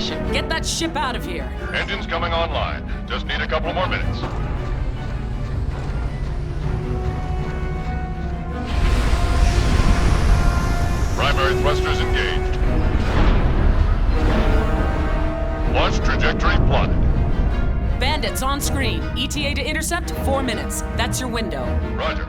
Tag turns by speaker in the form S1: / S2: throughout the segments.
S1: station. Get that ship out of here.
S2: Engines coming online. Just need a couple more minutes. Primary thrusters engaged. Launch trajectory plotted.
S1: Bandits on screen. ETA to intercept, 4 minutes. That's your window.
S2: Roger.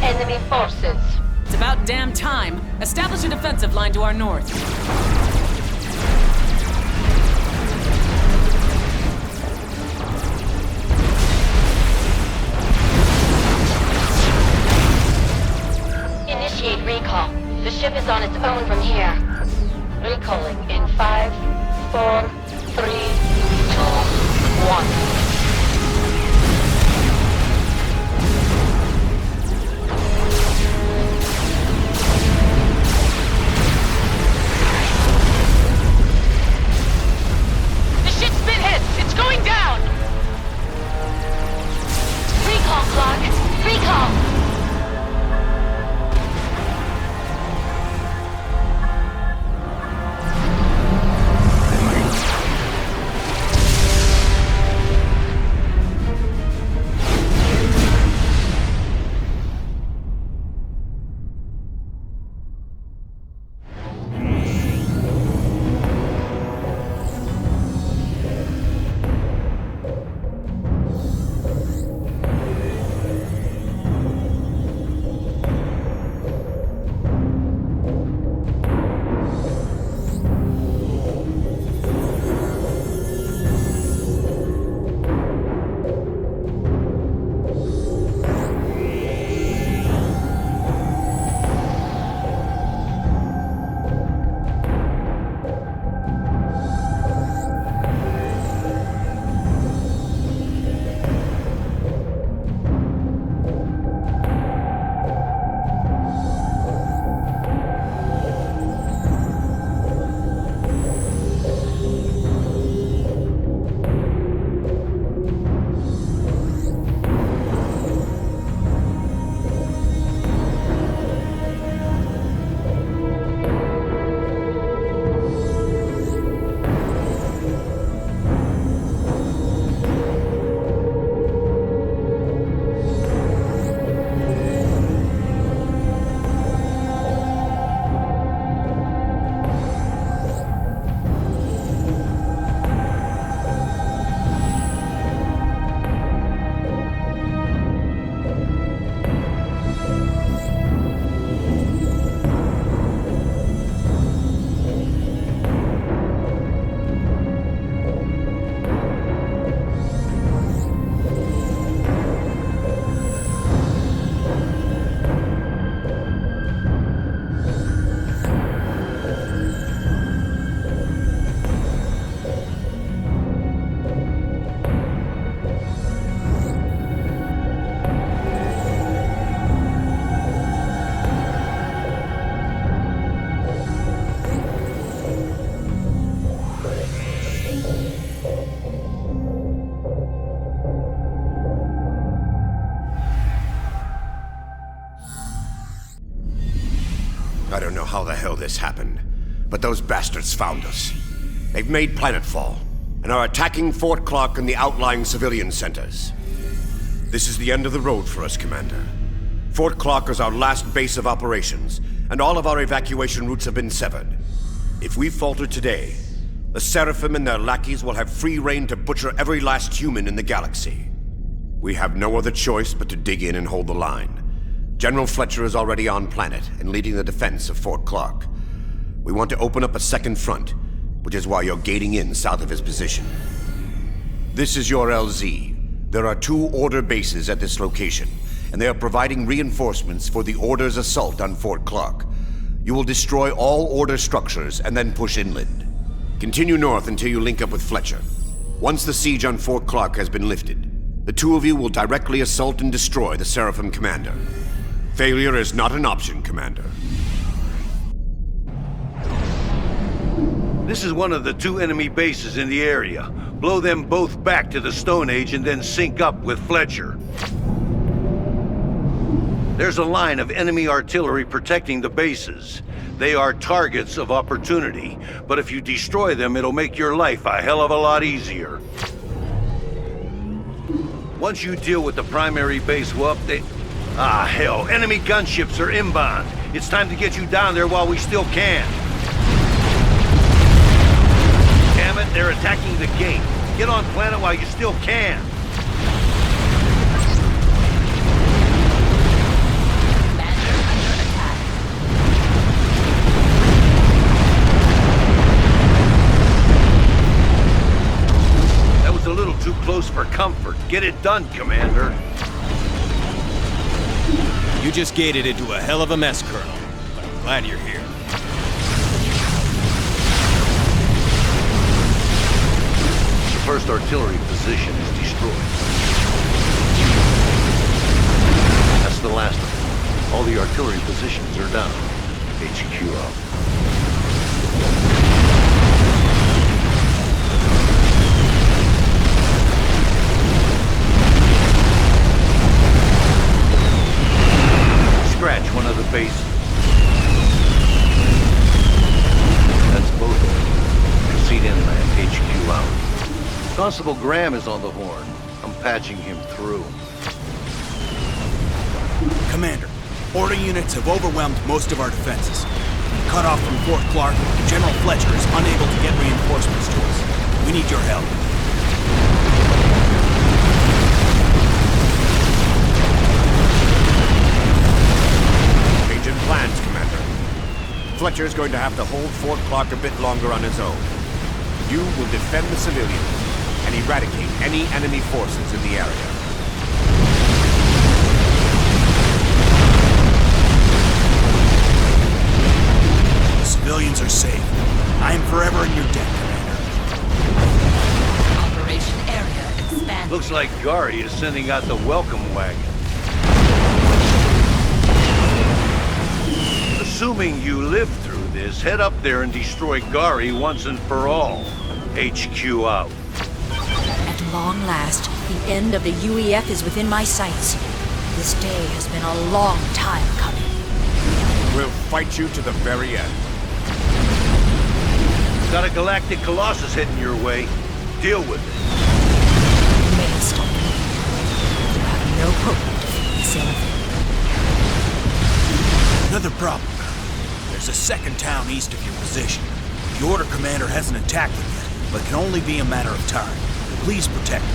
S3: Enemy forces.
S1: It's about damn time. Establish a defensive line to our north.
S3: Initiate recall. The ship is on its own from here. Recalling in 5, 4, 3, 2, 1.
S4: I don't know how the hell this happened, but those bastards found us. They've made planetfall, and are attacking Fort Clark and the outlying civilian centers. This is the end of the road for us, Commander. Fort Clark is our last base of operations, and all of our evacuation routes have been severed. If we falter today, the Seraphim and their lackeys will have free rein to butcher every last human in the galaxy. We have no other choice but to dig in and hold the line. General Fletcher is already on planet and leading the defense of Fort Clark. We want to open up a second front, which is why you're gating in south of his position. This is your LZ. There are 2 Order bases at this location, and they are providing reinforcements for the Order's assault on Fort Clark. You will destroy all Order structures and then push inland. Continue north until you link up with Fletcher. Once the siege on Fort Clark has been lifted, the two of you will directly assault and destroy the Seraphim commander. Failure is not an option, Commander.
S5: This is one of the two enemy bases in the area. Blow them both back to the Stone Age and then sync up with Fletcher. There's a line of enemy artillery protecting the bases. They are targets of opportunity, but if you destroy them, it'll make your life a hell of a lot easier. Once you deal with the primary base, we'll update... Ah, hell, enemy gunships are inbound. It's time to get you down there while we still can. Damn it, they're attacking the gate. Get on planet while you still can. That was a little too close for comfort. Get it done, Commander.
S6: You just gated into a hell of a mess, Colonel. But I'm glad you're here.
S5: The first artillery position is destroyed. That's the last of them. All the artillery positions are down. HQ up. Scratch one of the bases. That's both of them. Proceed inland, HQ out. Constable Graham is on the horn. I'm patching him through.
S7: Commander, Order units have overwhelmed most of our defenses. Cut off from Fort Clark, General Fletcher is unable to get reinforcements to us. We need your help.
S4: Plans, Commander. Fletcher's going to have to hold Fort Clark a bit longer on his own. You will defend the civilians and eradicate any enemy forces in the area.
S7: The civilians are safe. I am forever in your debt, Commander.
S1: Operation area expanded.
S5: Looks like Gari is sending out the welcome wagon. Assuming you live through this, head up there and destroy Gari once and for all. HQ out.
S8: At long last, the end of the UEF is within my sights. This day has been a long time coming.
S4: We'll fight you to the very end.
S5: Got a galactic colossus heading your way. Deal with it.
S8: Maelstrom. You have no hope of defeating the Seraphim.
S7: Another problem. There's a second town east of your position. The Order Commander hasn't attacked it yet, but it can only be a matter of time. Please protect it.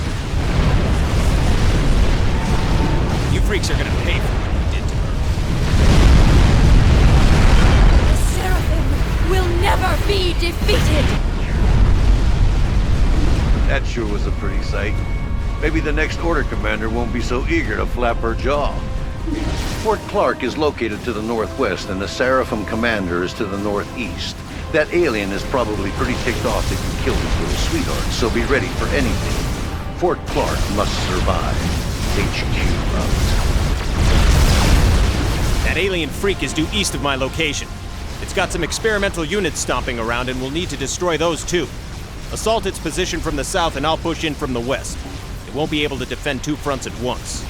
S6: You freaks are gonna pay for what you did to her.
S8: The Seraphim will never be defeated!
S5: That sure was a pretty sight. Maybe the next Order Commander won't be so eager to flap her jaw. Fort Clark is located to the northwest, and the Seraphim commander is to the northeast. That alien is probably pretty ticked off that you killed his little sweetheart, so be ready for anything. Fort Clark must survive. HQ out.
S6: That alien freak is due east of my location. It's got some experimental units stomping around, and we'll need to destroy those too. Assault its position from the south, and I'll push in from the west. It won't be able to defend two fronts at once.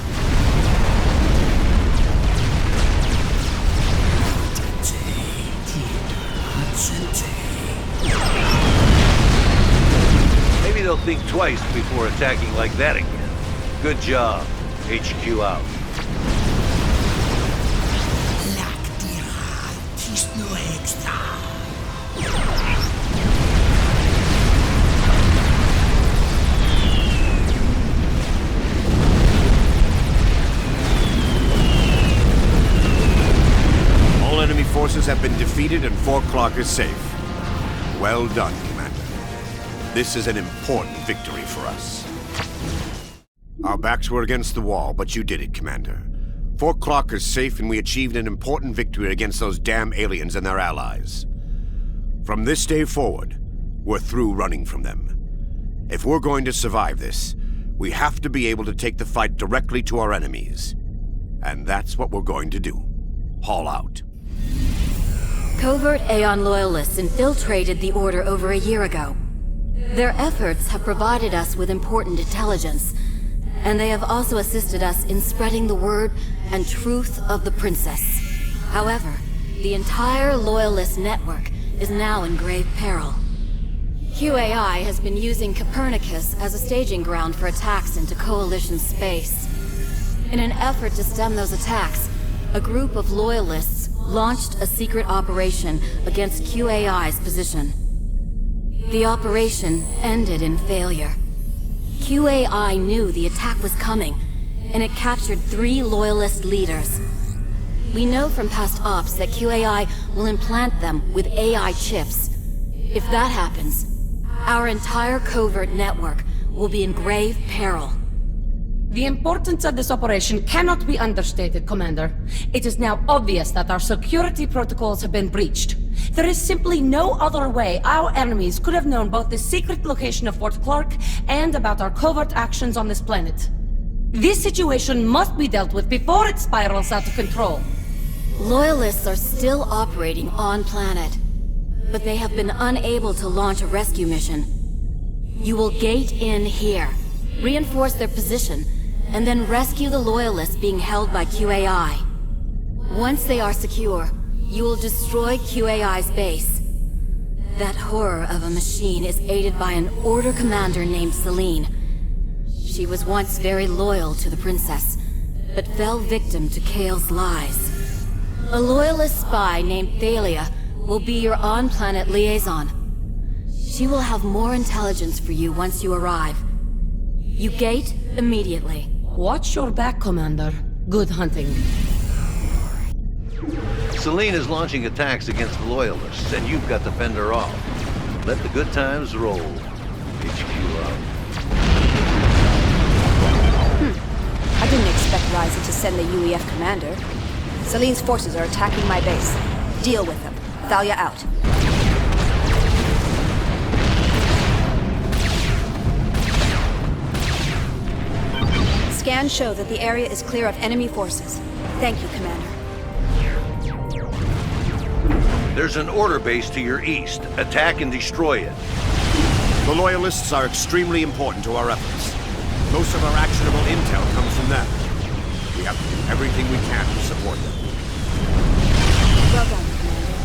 S5: Maybe they'll think twice before attacking like that again. Good job. HQ out.
S4: All enemy forces have been defeated and Fort Clark is safe. Well done, Commander. This is an important victory for us. Our backs were against the wall, but you did it, Commander. Fort Clark is safe and we achieved an important victory against those damn aliens and their allies. From this day forward, we're through running from them. If we're going to survive this, we have to be able to take the fight directly to our enemies. And that's what we're going to do. Haul out.
S8: Covert Aeon loyalists infiltrated the Order over a year ago. Their efforts have provided us with important intelligence, and they have also assisted us in spreading the word and truth of the Princess. However, the entire Loyalist network is now in grave peril. QAI has been using Copernicus as a staging ground for attacks into Coalition space. In an effort to stem those attacks, a group of Loyalists launched a secret operation against QAI's position. The operation ended in failure. QAI knew the attack was coming, and it captured 3 Loyalist leaders. We know from past ops that QAI will implant them with AI chips. If that happens, our entire covert network will be in grave peril.
S1: The importance of this operation cannot be understated, Commander. It is now obvious that our security protocols have been breached. There is simply no other way our enemies could have known both the secret location of Fort Clark and about our covert actions on this planet. This situation must be dealt with before it spirals out of control.
S8: Loyalists are still operating on planet, but they have been unable to launch a rescue mission. You will gate in here, reinforce their position, and then rescue the Loyalists being held by QAI. Once they are secure, you will destroy QAI's base. That horror of a machine is aided by an Order commander named Celine. She was once very loyal to the Princess, but fell victim to Kale's lies. A Loyalist spy named Thalia will be your on-planet liaison. She will have more intelligence for you once you arrive. You gate immediately.
S1: Watch your back, Commander. Good hunting.
S5: Celine is launching attacks against the Loyalists, and you've got to fend her off. Let the good times roll. HQ out.
S9: I didn't expect Ryza to send the UEF commander. Celine's forces are attacking my base. Deal with them. Thalia out. Scans show that the area is clear of enemy forces. Thank you, Commander.
S5: There's an Order base to your east. Attack and destroy it.
S4: The Loyalists are extremely important to our efforts. Most of our actionable intel comes from them. We have to do everything we can to support them.
S9: Well done, Commander.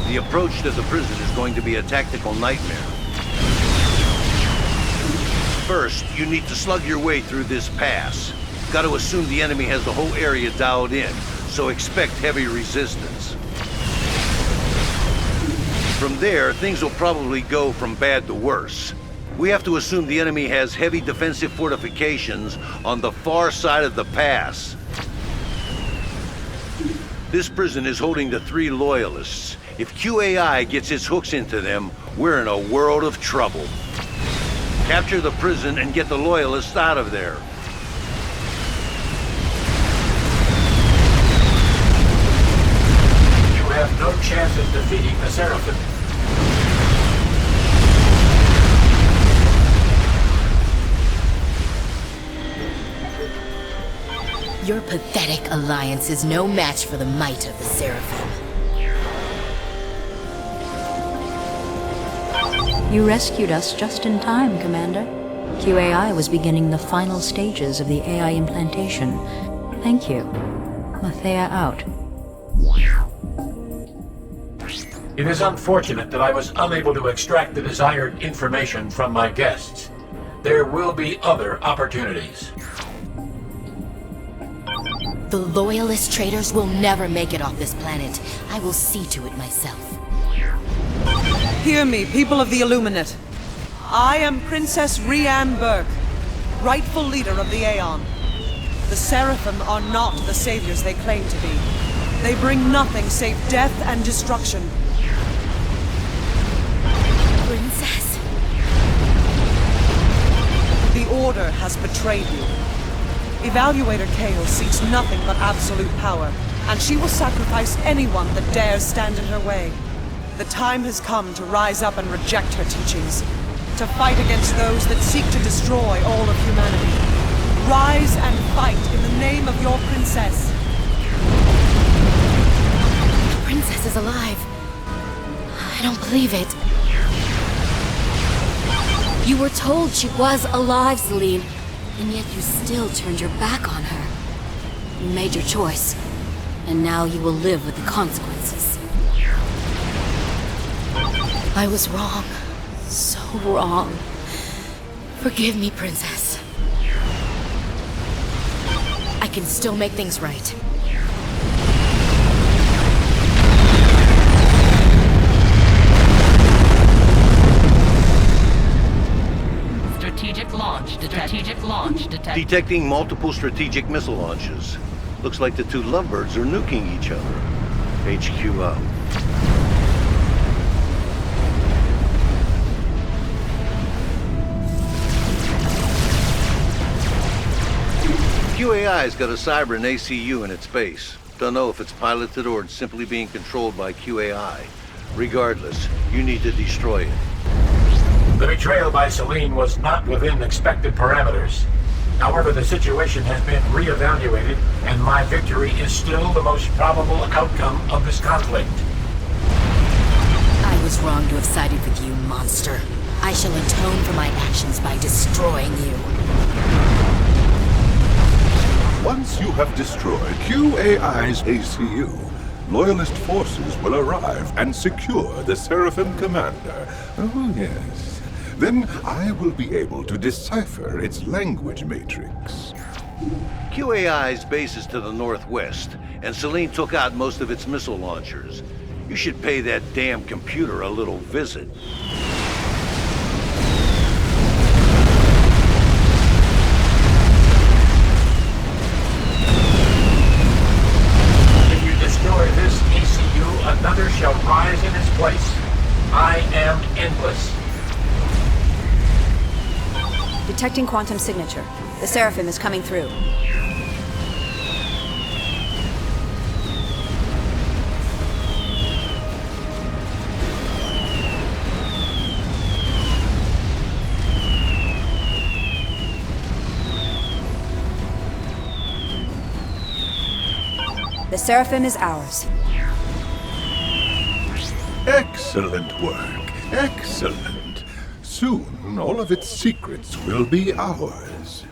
S5: The approach to the prison is going to be a tactical nightmare. First, you need to slug your way through this pass. Got to assume the enemy has the whole area dialed in, so expect heavy resistance. From there, things will probably go from bad to worse. We have to assume the enemy has heavy defensive fortifications on the far side of the pass. This prison is holding the 3 Loyalists. If QAI gets its hooks into them, we're in a world of trouble. Capture the prison and get the Loyalists out of there.
S10: You have no chance of defeating the Seraphim.
S11: Your pathetic alliance is no match for the might of the Seraphim.
S8: You rescued us just in time, Commander. QAI was beginning the final stages of the AI implantation. Thank you. Mathea out.
S10: It is unfortunate that I was unable to extract the desired information from my guests. There will be other opportunities.
S11: The Loyalist traitors will never make it off this planet. I will see to it myself.
S12: Hear me, people of the Illuminate. I am Princess Rianne Burke, rightful leader of the Aeon. The Seraphim are not the saviors they claim to be. They bring nothing save death and destruction.
S11: Princess?
S12: The has betrayed you. Evaluator Kale seeks nothing but absolute power, and she will sacrifice anyone that dares stand in her way. The time has come to rise up and reject her teachings, to fight against those that seek to destroy all of humanity. Rise and fight in the name of your princess.
S11: The princess is alive. I don't believe it. You were told she was alive, Celine, and yet you still turned your back on her. You made your choice, and now you will live with the consequences. I was wrong. So wrong. Forgive me, Princess. I can still make things right.
S3: Strategic launch detected.
S5: Detecting multiple strategic missile launches. Looks like the two lovebirds are nuking each other. HQ up. QAI's got a Cybran ACU in its base. Don't know if it's piloted or it's simply being controlled by QAI. Regardless, you need to destroy it.
S10: The betrayal by Celine was not within expected parameters. However, the situation has been re-evaluated, and my victory is still the most probable outcome of this conflict.
S11: I was wrong to have sided with you, monster. I shall atone for my actions by destroying you.
S13: Once you have destroyed QAI's ACU, Loyalist forces will arrive and secure the Seraphim Commander. Oh, yes. Then I will be able to decipher its language matrix.
S5: QAI's base is to the northwest, and Celine took out most of its missile launchers. You should pay that damn computer a little visit.
S10: This ECU, another shall rise in its place. I am endless.
S9: Detecting quantum signature. The Seraphim is coming through. The Seraphim is ours.
S13: Excellent work. Excellent. Soon, all of its secrets will be ours.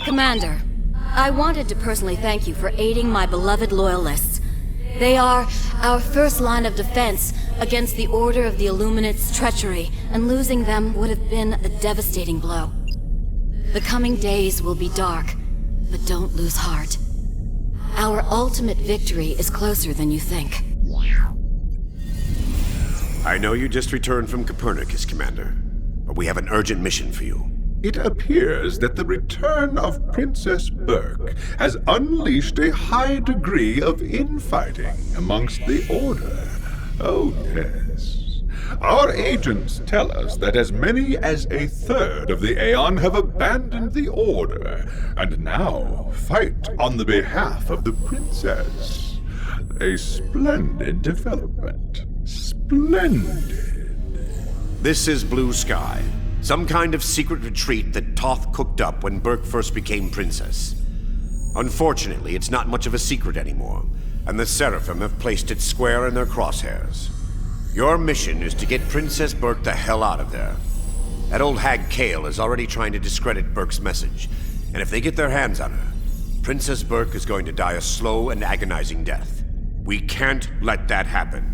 S8: Commander, I wanted to personally thank you for aiding my beloved Loyalists. They are our first line of defense against the Order of the Illuminate's treachery, and losing them would have been a devastating blow. The coming days will be dark, but don't lose heart. Our ultimate victory is closer than you think.
S4: I know you just returned from Copernicus, Commander, but we have an urgent mission for you.
S13: It appears that the return of Princess Burke has unleashed a high degree of infighting amongst the Order. Oh, yes. Our agents tell us that as many as a third of the Aeon have abandoned the Order, and now fight on the behalf of the Princess. A splendid development. Splendid.
S4: This is Blue Sky, some kind of secret retreat that Toth cooked up when Burke first became Princess. Unfortunately, it's not much of a secret anymore, and the Seraphim have placed it square in their crosshairs. Your mission is to get Princess Burke the hell out of there. That old hag Kale is already trying to discredit Burke's message, and if they get their hands on her, Princess Burke is going to die a slow and agonizing death. We can't let that happen.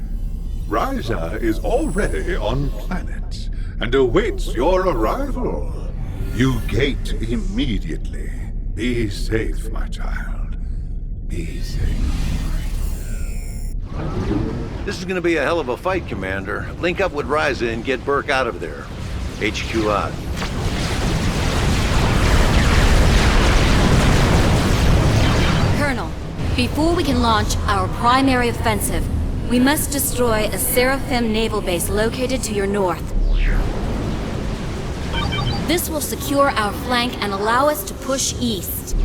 S13: Ryza is already on planet and awaits your arrival. You gate immediately. Be safe, my child. Be safe.
S5: This is gonna be a hell of a fight, Commander. Link up with Ryza and get Burke out of there. HQ out.
S8: Colonel, before we can launch our primary offensive, we must destroy a Seraphim naval base located to your north.
S11: This will secure our flank and allow us to push east.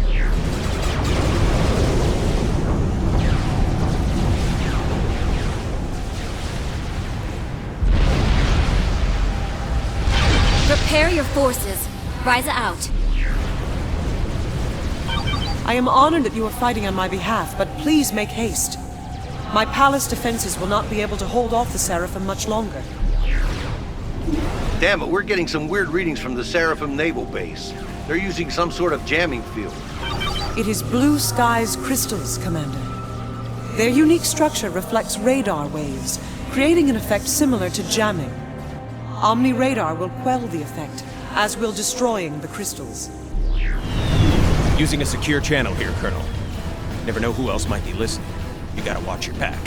S11: Prepare your forces. Ryza out.
S12: I am honored that you are fighting on my behalf, but please make haste. My palace defenses will not be able to hold off the Seraphim much longer.
S5: Damn it, we're getting some weird readings from the Seraphim naval base. They're using some sort of jamming field.
S12: It is Blue Sky's crystals, Commander. Their unique structure reflects radar waves, creating an effect similar to jamming. Omni Radar will quell the effect, as will destroying the crystals.
S6: Using a secure channel here, Colonel. Never know who else might be listening. You gotta watch your back.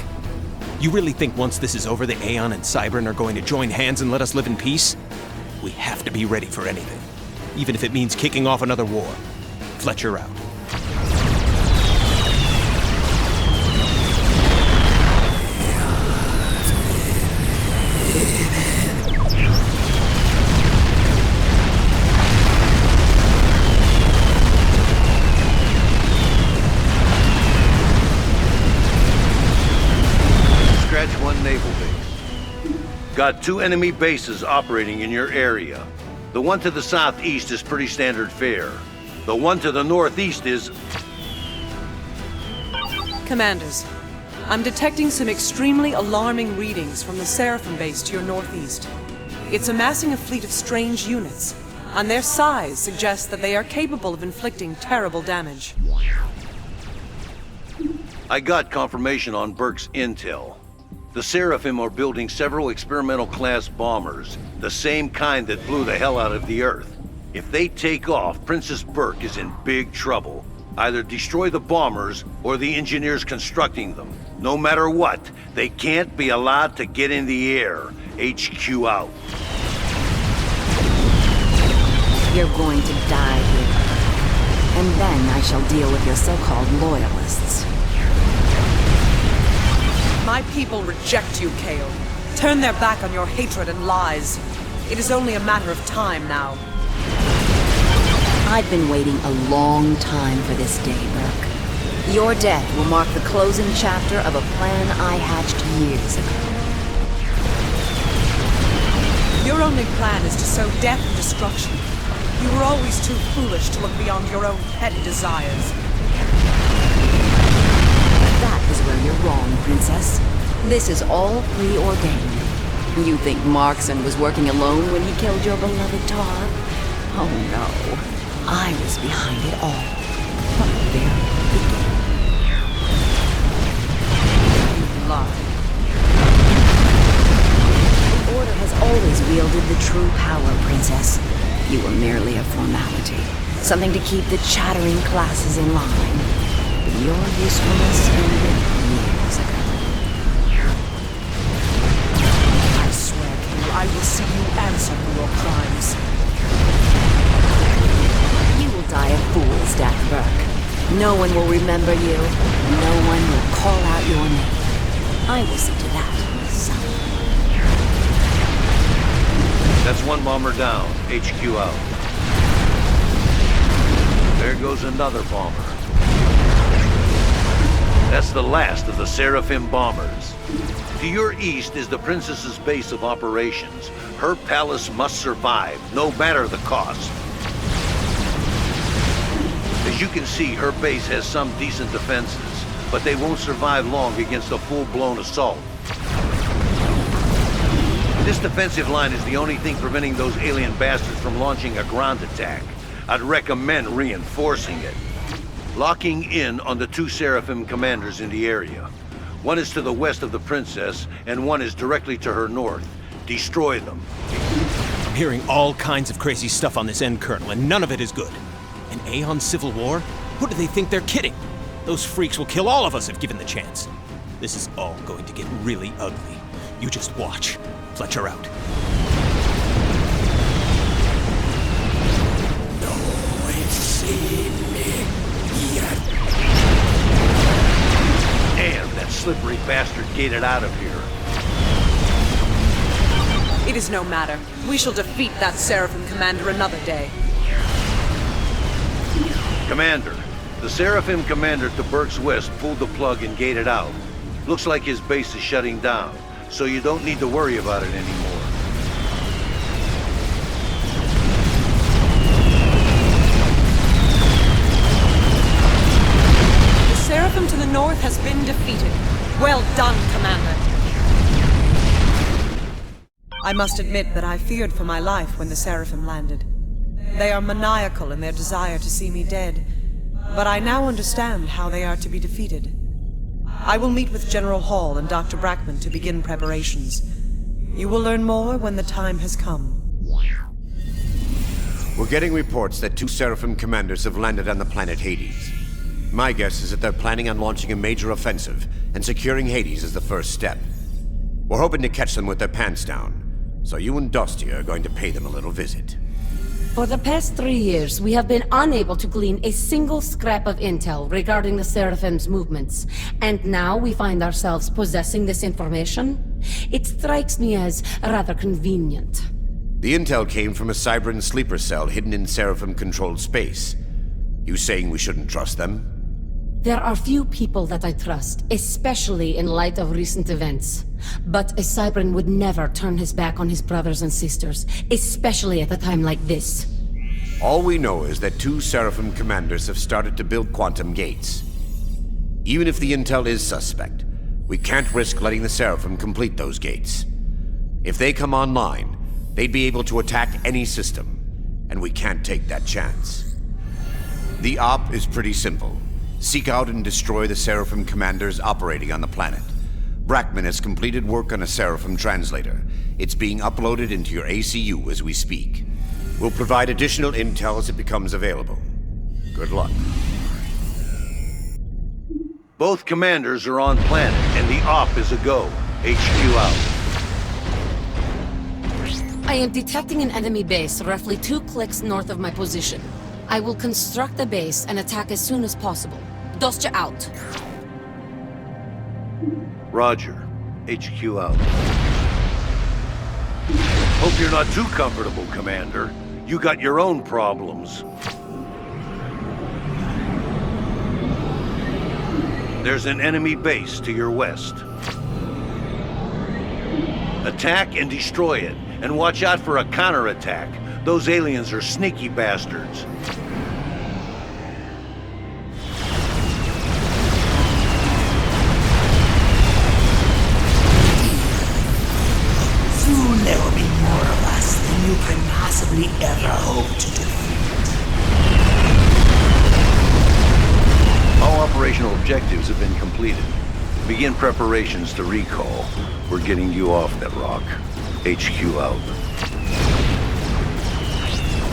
S6: You really think once this is over, the Aeon and Cybern are going to join hands and let us live in peace? We have to be ready for anything, even if it means kicking off another war. Fletcher out.
S5: Naval base. Got 2 enemy bases operating in your area. The one to the southeast is pretty standard fare. The one to the northeast is...
S12: Commanders, I'm detecting some extremely alarming readings from the Seraphim base to your northeast. It's amassing a fleet of strange units, and their size suggests that they are capable of inflicting terrible damage.
S5: I got confirmation on Burke's intel. The Seraphim are building several experimental-class bombers, the same kind that blew the hell out of the Earth. If they take off, Princess Burke is in big trouble. Either destroy the bombers or the engineers constructing them. No matter what, they can't be allowed to get in the air. HQ out.
S14: You're going to die here. And then I shall deal with your so-called loyalists.
S12: My people reject you, Kale. Turn their back on your hatred and lies. It is only a matter of time now.
S14: I've been waiting a long time for this day, Burke. Your death will mark the closing chapter of a plan I hatched years ago.
S12: Your only plan is to sow death and destruction. You were always too foolish to look beyond your own petty desires.
S14: That is where you're wrong, Princess. This is all preordained. You think Markson was working alone when he killed your beloved Tar? Oh no. I was behind it all. From the very beginning.
S12: You lie.
S14: The Order has always wielded the true power, Princess. You were merely a formality. Something to keep the chattering classes in line. But your usefulness ended years ago.
S12: I swear to you, I will see you answer for your crimes.
S14: You will die a fool's death, Burke. No one will remember you. No one will call out your name. I will see to that myself.
S5: That's 1 bomber down. HQ out. There goes another bomber. That's the last of the Seraphim bombers. To your east is the Princess's base of operations. Her palace must survive, no matter the cost. As you can see, her base has some decent defenses, but they won't survive long against a full-blown assault. This defensive line is the only thing preventing those alien bastards from launching a ground attack. I'd recommend reinforcing it. Locking in on the 2 Seraphim commanders in the area. One is to the west of the Princess, and one is directly to her north. Destroy them.
S6: I'm hearing all kinds of crazy stuff on this end, Colonel, and none of it is good. An Aeon civil war? Who do they think they're kidding? Those freaks will kill all of us if given the chance. This is all going to get really ugly. You just watch. Fletcher out.
S15: No one's seen me yet.
S5: Damn, that slippery bastard gated out of here.
S12: It is no matter. We shall defeat that Seraphim commander another day.
S5: Commander, the Seraphim commander to Burke's West pulled the plug and gated out. Looks like his base is shutting down, so you don't need to worry about it anymore.
S12: The Seraphim to the north has been defeated. Well done, Commander. I must admit that I feared for my life when the Seraphim landed. They are maniacal in their desire to see me dead, but I now understand how they are to be defeated. I will meet with General Hall and Dr. Brackman to begin preparations. You will learn more when the time has come.
S4: We're getting reports that 2 Seraphim commanders have landed on the planet Hades. My guess is that they're planning on launching a major offensive, and securing Hades is the first step. We're hoping to catch them with their pants down, so you and Dusty are going to pay them a little visit.
S1: For the past 3 years, we have been unable to glean a single scrap of intel regarding the Seraphim's movements. And now we find ourselves possessing this information? It strikes me as rather convenient.
S4: The intel came from a Cybran sleeper cell hidden in Seraphim-controlled space. You saying we shouldn't trust them?
S1: There are few people that I trust, especially in light of recent events. But a Cybran would never turn his back on his brothers and sisters, especially at a time like this.
S4: All we know is that 2 Seraphim commanders have started to build quantum gates. Even if the intel is suspect, we can't risk letting the Seraphim complete those gates. If they come online, they'd be able to attack any system, and we can't take that chance. The op is pretty simple. Seek out and destroy the Seraphim commanders operating on the planet. Brackman has completed work on a Seraphim translator. It's being uploaded into your ACU as we speak. We'll provide additional intel as it becomes available. Good luck.
S5: Both commanders are on planet, and the op is a go. HQ out.
S1: I am detecting an enemy base roughly 2 clicks north of my position. I will construct the base and attack as soon as possible. Dostja out.
S5: Roger. HQ out. Hope you're not too comfortable, Commander. You got your own problems. There's an enemy base to your west. Attack and destroy it, and watch out for a counterattack. Those aliens are sneaky bastards.
S15: Soon there will be more of us than you can possibly ever hope to defeat.
S5: All operational objectives have been completed. Begin preparations to recall. We're getting you off that rock. HQ out.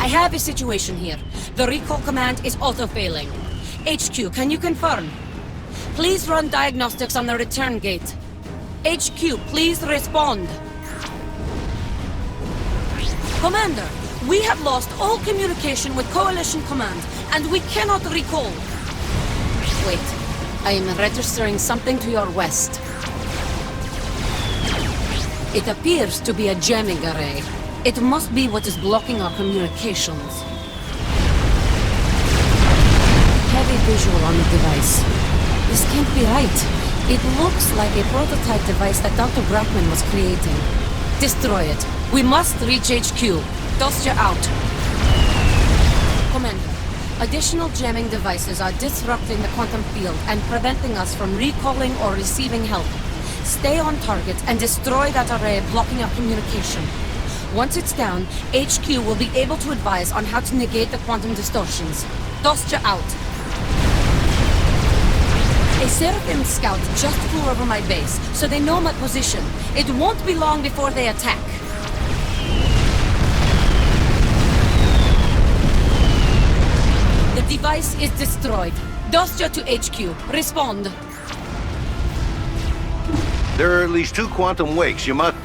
S1: I have a situation here. The recall command is auto-failing. HQ, can you confirm? Please run diagnostics on the return gate. HQ, please respond. Commander, we have lost all communication with Coalition Command, and we cannot recall. Wait, I am registering something to your west. It appears to be a jamming array. It must be what is blocking our communications. Heavy visual on the device. This can't be right. It looks like a prototype device that Dr. Brackman was creating. Destroy it. We must reach HQ. Dostja out. Commander, additional jamming devices are disrupting the quantum field and preventing us from recalling or receiving help. Stay on target and destroy that array blocking our communication. Once it's down, HQ will be able to advise on how to negate the quantum distortions. Dostja out. A Seraphim scout just flew over my base, so they know my position. It won't be long before they attack. The device is destroyed. Dostja to HQ. Respond.
S5: There are at least 2 quantum wakes. You must...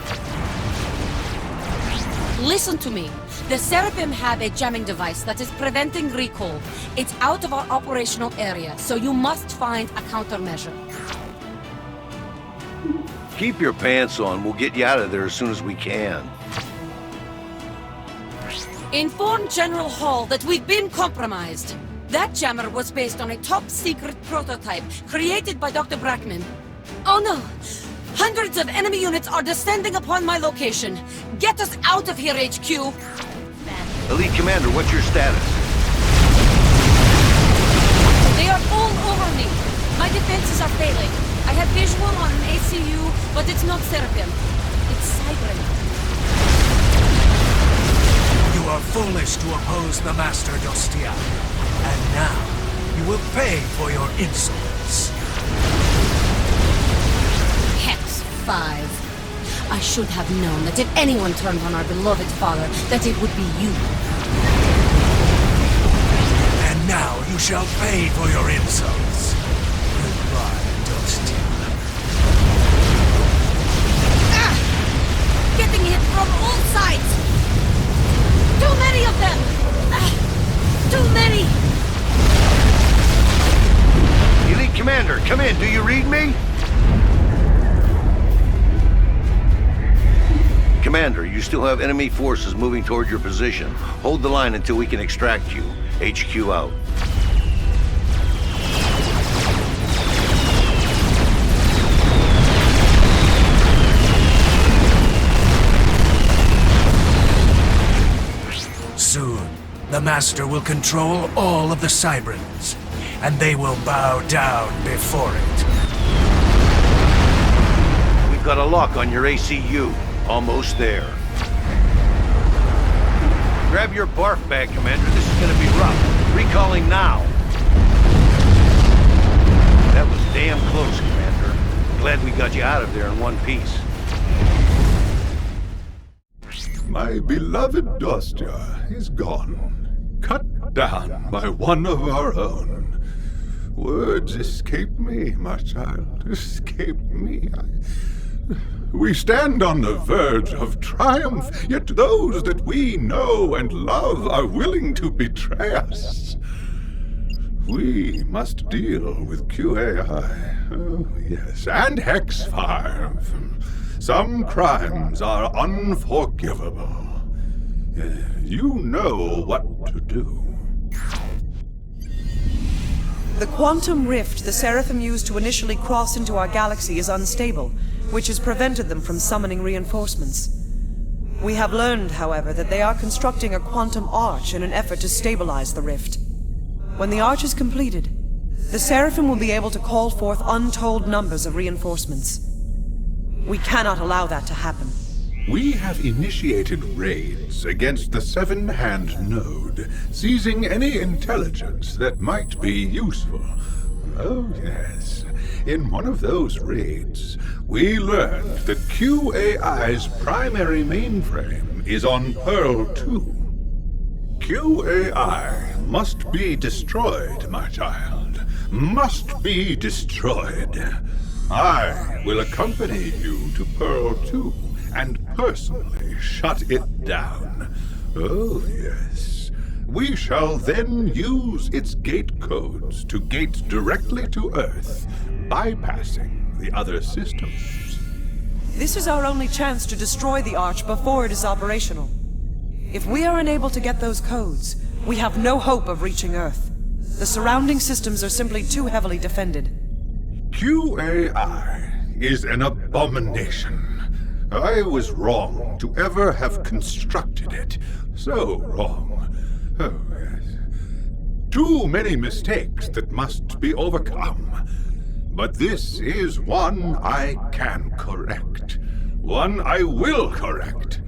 S1: Listen to me. The Seraphim have a jamming device that is preventing recall. It's out of our operational area, so you must find a countermeasure.
S5: Keep your pants on. We'll get you out of there as soon as we can.
S1: Inform General Hall that we've been compromised. That jammer was based on a top-secret prototype created by Dr. Brackman. Oh no! Hundreds of enemy units are descending upon my location. Get us out of here, HQ!
S5: Elite Commander, what's your status?
S1: They are all over me. My defenses are failing. I have visual on an ACU, but it's not Seraphim. It's Cybran.
S15: You are foolish to oppose the Master Dostia. And now, you will pay for your insolence.
S1: Hex 5. I should have known that if anyone turned on our beloved father, that it would be you.
S15: And now you shall pay for your insults. Goodbye, Dostia.
S1: Getting hit from all sides! Too many of them! Too many!
S5: Elite Commander, come in. Do you read me? Commander, you still have enemy forces moving toward your position. Hold the line until we can extract you. HQ out.
S15: Soon, the Master will control all of the Cybrans, and they will bow down before it.
S5: We've got a lock on your ACU. Almost there. Grab your barf bag, Commander. This is gonna be rough. Recalling now. That was damn close, Commander. Glad we got you out of there in one piece.
S13: My beloved Dostia is gone. Cut down by one of our own. Words escape me, my child. Escape me. We stand on the verge of triumph, yet those that we know and love are willing to betray us. We must deal with QAI. Oh, yes, and Hex 5. Some crimes are unforgivable. You know what to do.
S12: The quantum rift the Seraphim used to initially cross into our galaxy is unstable, which has prevented them from summoning reinforcements. We have learned, however, that they are constructing a quantum arch in an effort to stabilize the rift. When the arch is completed, the Seraphim will be able to call forth untold numbers of reinforcements. We cannot allow that to happen.
S13: We have initiated raids against the Seven-Hand Node, seizing any intelligence that might be useful. Oh, yes. In one of those raids, we learned that QAI's primary mainframe is on Pearl 2. QAI must be destroyed, my child. Must be destroyed. I will accompany you to Pearl 2 and personally shut it down. Oh, yes. We shall then use its gate codes to gate directly to Earth, bypassing the other systems.
S12: This is our only chance to destroy the arch before it is operational. If we are unable to get those codes, we have no hope of reaching Earth. The surrounding systems are simply too heavily defended.
S13: QAI is an abomination. I was wrong to ever have constructed it. So wrong. Oh, yes. Too many mistakes that must be overcome. But this is one I can correct. One I will correct.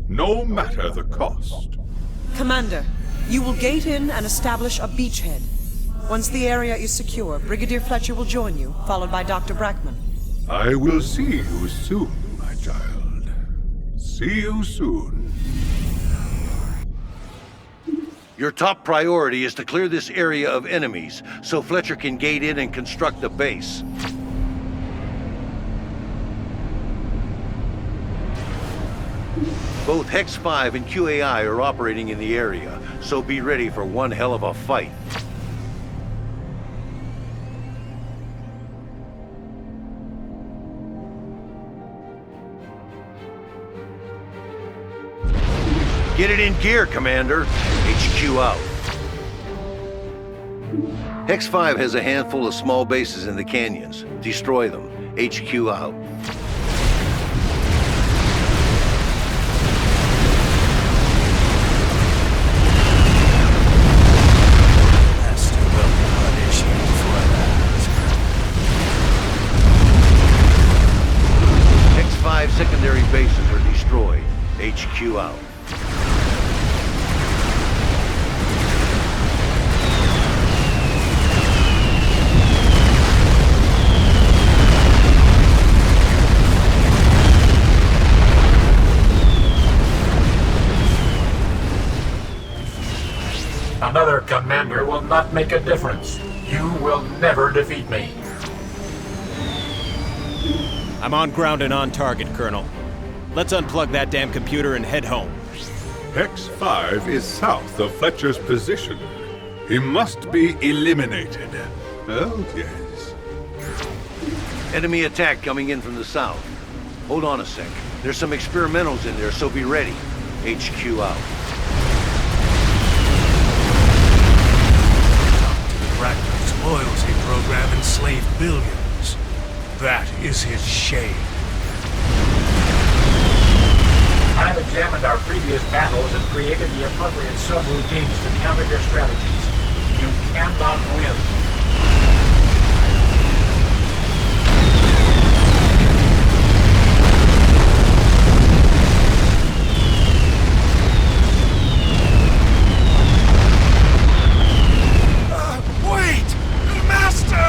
S13: No matter the cost.
S12: Commander, you will gate in and establish a beachhead. Once the area is secure, Brigadier Fletcher will join you, followed by Dr. Brackman.
S13: I will see you soon, my child. See you soon.
S5: Your top priority is to clear this area of enemies, so Fletcher can gate in and construct the base. Both Hex 5 and QAI are operating in the area, so be ready for one hell of a fight. Get it in gear, Commander. HQ out. Hex-5 has a handful of small bases in the canyons. Destroy them. HQ out.
S15: Master will punish you for that.
S5: Hex-5 secondary bases are destroyed. HQ out.
S10: Another commander will not make a difference. You will never defeat me.
S6: I'm on ground and on target, Colonel. Let's unplug that damn computer and head home.
S13: Hex-5 is south of Fletcher's position. He must be eliminated. Oh, yes.
S5: Enemy attack coming in from the south. Hold on a sec. There's some experimentals in there, so be ready. HQ out.
S15: Brackton's loyalty program enslaved billions. That is his shame.
S10: I've examined our previous battles and created the appropriate subroutines to counter your strategies. You cannot win.
S15: Wait! Master!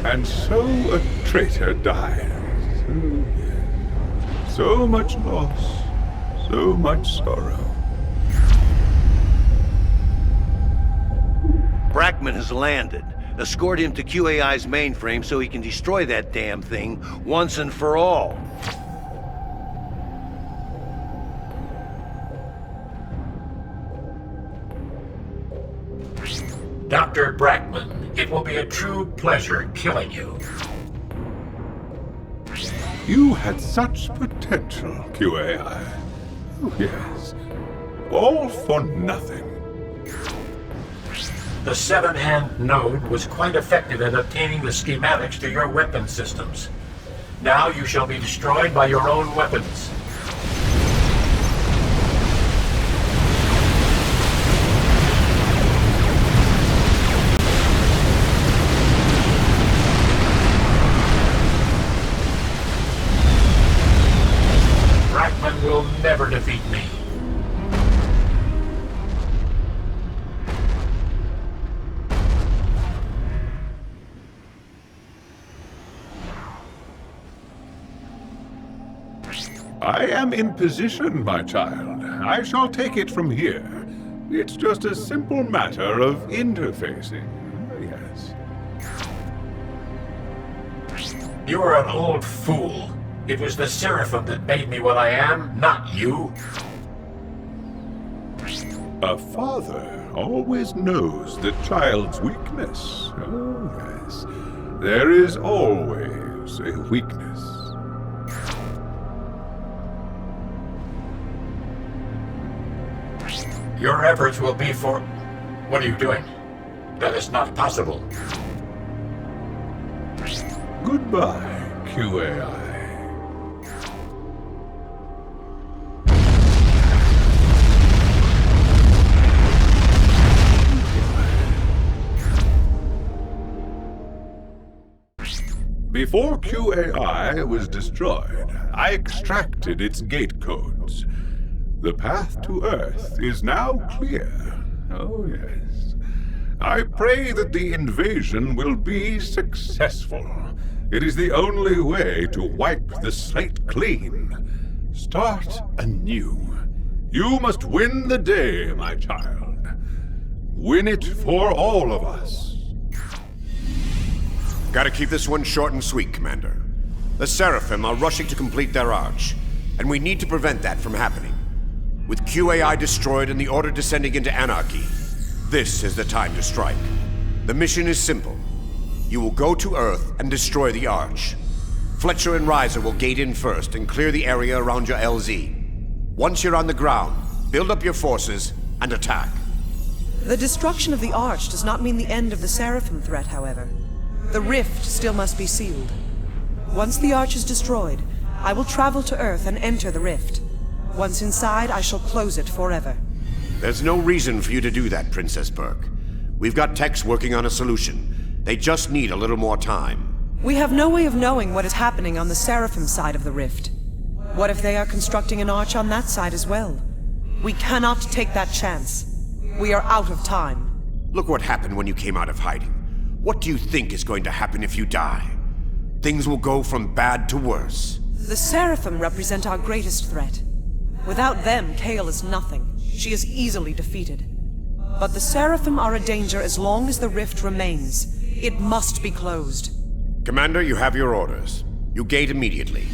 S13: And so a traitor dies. So much loss, so much sorrow.
S5: Brackman has landed. Escort him to QAI's mainframe so he can destroy that damn thing once and for all.
S10: Dr. Brackman, it will be a true pleasure killing you.
S13: You had such potential, QAI. Oh, yes. All for nothing.
S10: The seven-hand node was quite effective at obtaining the schematics to your weapon systems. Now you shall be destroyed by your own weapons. Brackman will never defeat me.
S13: I am in position, my child. I shall take it from here. It's just a simple matter of interfacing. Yes.
S10: You are an old fool. It was the Seraphim that made me what I am, not you.
S13: A father always knows the child's weakness. Oh, yes. There is always a weakness.
S10: Your efforts will be for... What are you doing? That is not possible.
S13: Goodbye, QAI. Before QAI was destroyed, I extracted its gate codes. The path to Earth is now clear. Oh, yes. I pray that the invasion will be successful. It is the only way to wipe the slate clean. Start anew. You must win the day, my child. Win it for all of us.
S4: Gotta keep this one short and sweet, Commander. The Seraphim are rushing to complete their arch, and we need to prevent that from happening. With QAI destroyed and the Order descending into anarchy, this is the time to strike. The mission is simple. You will go to Earth and destroy the Arch. Fletcher and Reiser will gate in first and clear the area around your LZ. Once you're on the ground, build up your forces and attack.
S12: The destruction of the Arch does not mean the end of the Seraphim threat, however. The rift still must be sealed. Once the Arch is destroyed, I will travel to Earth and enter the rift. Once inside, I shall close it forever.
S4: There's no reason for you to do that, Princess Burke. We've got techs working on a solution. They just need a little more time.
S12: We have no way of knowing what is happening on the Seraphim side of the rift. What if they are constructing an Arch on that side as well? We cannot take that chance. We are out of time.
S4: Look what happened when you came out of hiding. What do you think is going to happen if you die? Things will go from bad to worse.
S12: The Seraphim represent our greatest threat. Without them, Kale is nothing. She is easily defeated. But the Seraphim are a danger as long as the rift remains. It must be closed.
S4: Commander, you have your orders. You gate immediately.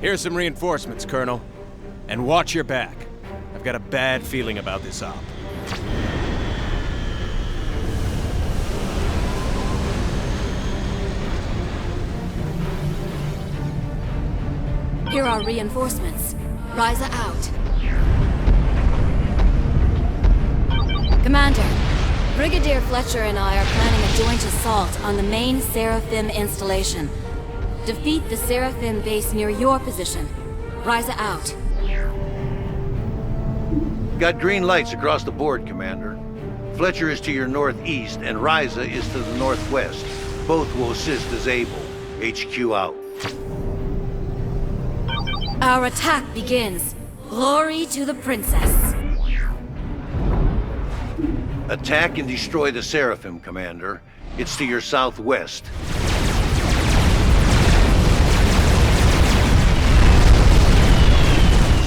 S6: Here's some reinforcements, Colonel. And watch your back. I've got a bad feeling about this op.
S11: Here are reinforcements. Ryza out. Commander, Brigadier Fletcher and I are planning a joint assault on the main Seraphim installation. Defeat the Seraphim base near your position. Ryza out.
S5: Got green lights across the board, Commander. Fletcher is to your northeast, and Ryza is to the northwest. Both will assist as able. HQ out.
S11: Our attack begins. Glory to the Princess.
S5: Attack and destroy the Seraphim, Commander. It's to your southwest.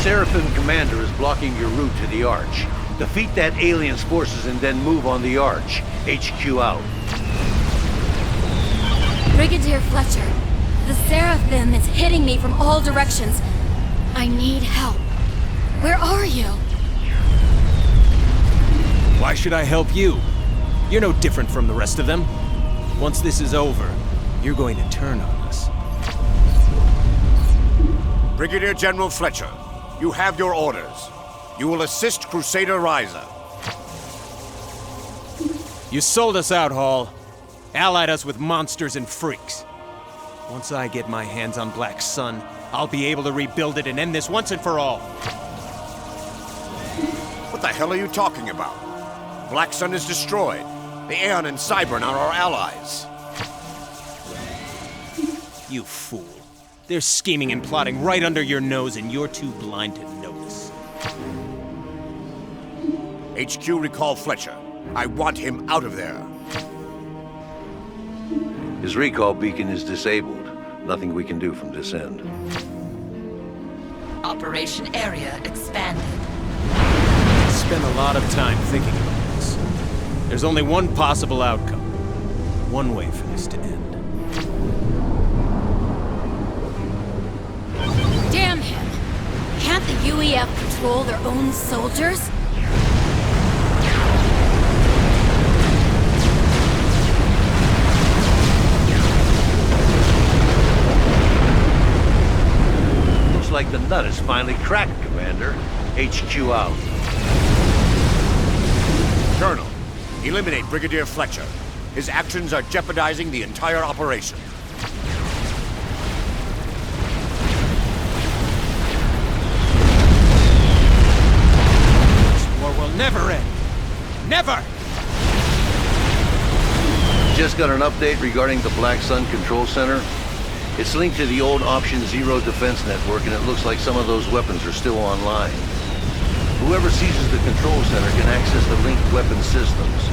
S5: Seraphim Commander is blocking your route to the Arch. Defeat that alien's forces and then move on the Arch. HQ out.
S11: Brigadier Fletcher, the Seraphim is hitting me from all directions. I need help. Where are you?
S6: Why should I help you? You're no different from the rest of them. Once this is over, you're going to turn on us.
S4: Brigadier General Fletcher, you have your orders. You will assist Crusader Ryza.
S6: You sold us out, Hall. Allied us with monsters and freaks. Once I get my hands on Black Sun, I'll be able to rebuild it and end this once and for all.
S4: What the hell are you talking about? Black Sun is destroyed. The Aeon and Cybern are our allies.
S6: You fool. They're scheming and plotting right under your nose, and you're too blind to notice.
S4: HQ, recall Fletcher. I want him out of there.
S5: His recall beacon is disabled. Nothing we can do from this end.
S16: Operation area expanded.
S6: I spent a lot of time thinking about this. There's only one possible outcome. One way for this to end.
S11: Damn him! Can't the UEF control their own soldiers?
S5: Looks like the nut is finally cracked, Commander. HQ out.
S4: Colonel, eliminate Brigadier Fletcher. His actions are jeopardizing the entire operation.
S6: This war will never end. Never!
S5: Just got an update regarding the Black Sun Control Center. It's linked to the old Option Zero defense network, and it looks like some of those weapons are still online. Whoever seizes the control center can access the linked weapon systems.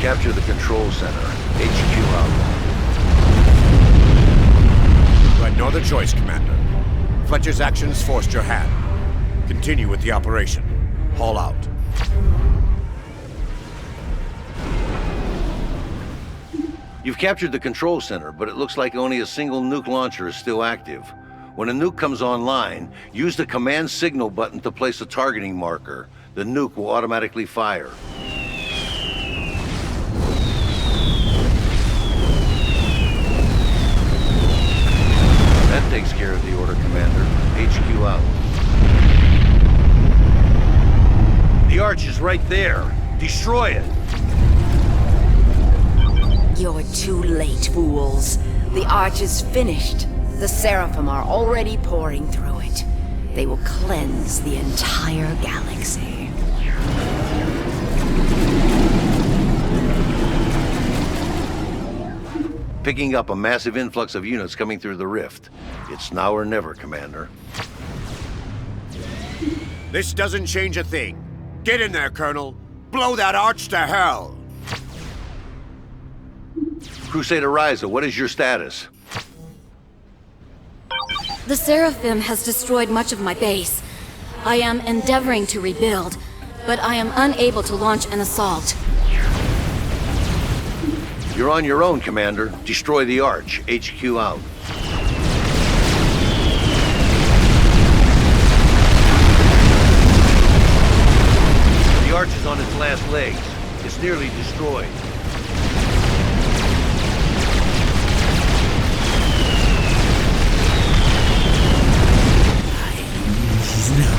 S5: Capture the control center. HQ out.
S4: You had no other choice, Commander. Fletcher's actions forced your hand. Continue with the operation. Haul out.
S5: You've captured the control center, but it looks like only a single nuke launcher is still active. When a nuke comes online, use the command signal button to place a targeting marker. The nuke will automatically fire. That takes care of the order, Commander. HQ out. The Arch is right there. Destroy it.
S14: You're too late, fools. The Arch is finished. The Seraphim are already pouring through it. They will cleanse the entire galaxy.
S5: Picking up a massive influx of units coming through the rift. It's now or never, Commander.
S4: This doesn't change a thing. Get in there, Colonel. Blow that Arch to hell!
S5: Crusader Ryza, what is your status?
S11: The Seraphim has destroyed much of my base. I am endeavoring to rebuild, but I am unable to launch an assault.
S5: You're on your own, Commander. Destroy the Arch. HQ out. The Arch is on its last legs. It's nearly destroyed.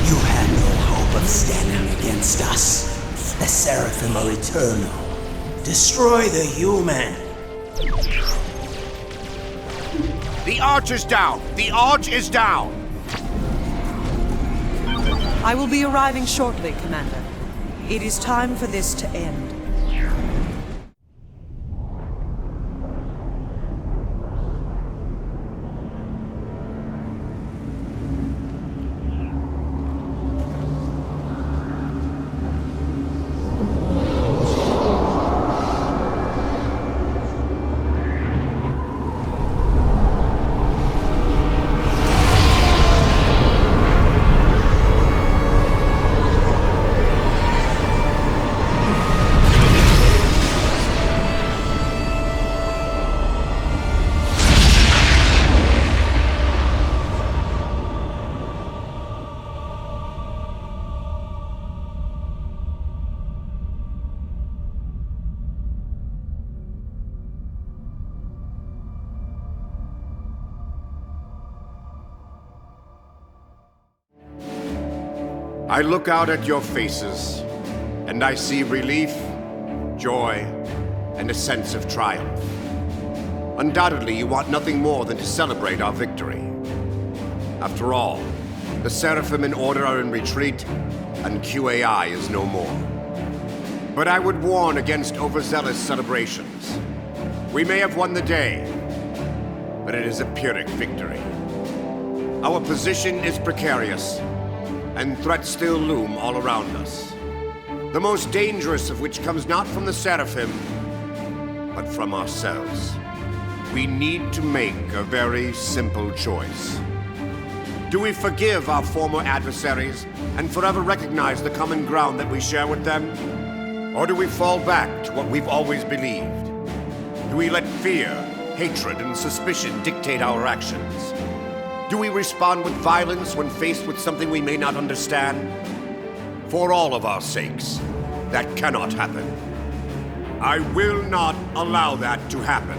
S17: You had no hope of standing against us. The Seraphim are eternal. Destroy the human.
S4: The Arch is down! The Arch is down!
S12: I will be arriving shortly, Commander. It is time for this to end.
S4: I look out at your faces, and I see relief, joy, and a sense of triumph. Undoubtedly, you want nothing more than to celebrate our victory. After all, the Seraphim in Order are in retreat, and QAI is no more. But I would warn against overzealous celebrations. We may have won the day, but it is a Pyrrhic victory. Our position is precarious, and threats still loom all around us. The most dangerous of which comes not from the Seraphim, but from ourselves. We need to make a very simple choice. Do we forgive our former adversaries and forever recognize the common ground that we share with them? Or do we fall back to what we've always believed? Do we let fear, hatred, and suspicion dictate our actions? Do we respond with violence when faced with something we may not understand? For all of our sakes, that cannot happen. I will not allow that to happen.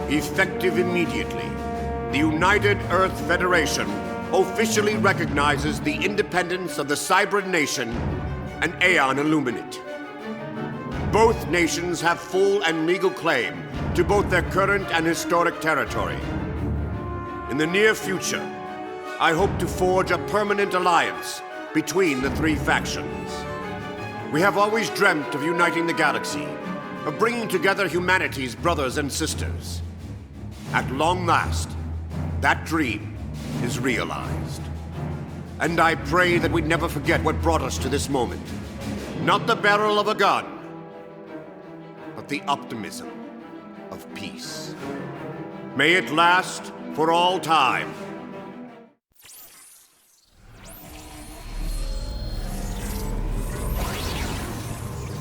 S4: Effective immediately, the United Earth Federation officially recognizes the independence of the Cybran Nation and Aeon Illuminate. Both nations have full and legal claim to both their current and historic territory. In the near future, I hope to forge a permanent alliance between the three factions. We have always dreamt of uniting the galaxy, of bringing together humanity's brothers and sisters. At long last, that dream is realized. And I pray that we never forget what brought us to this moment. Not the barrel of a gun, but the optimism of peace. May it last for all time.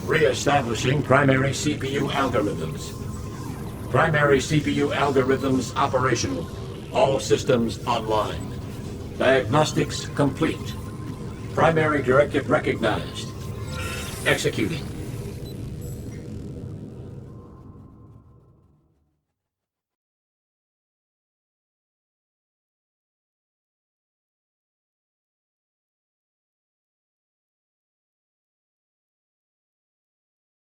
S10: Re-establishing primary CPU algorithms. Primary CPU algorithms operational. All systems online. Diagnostics complete. Primary directive recognized. Executing.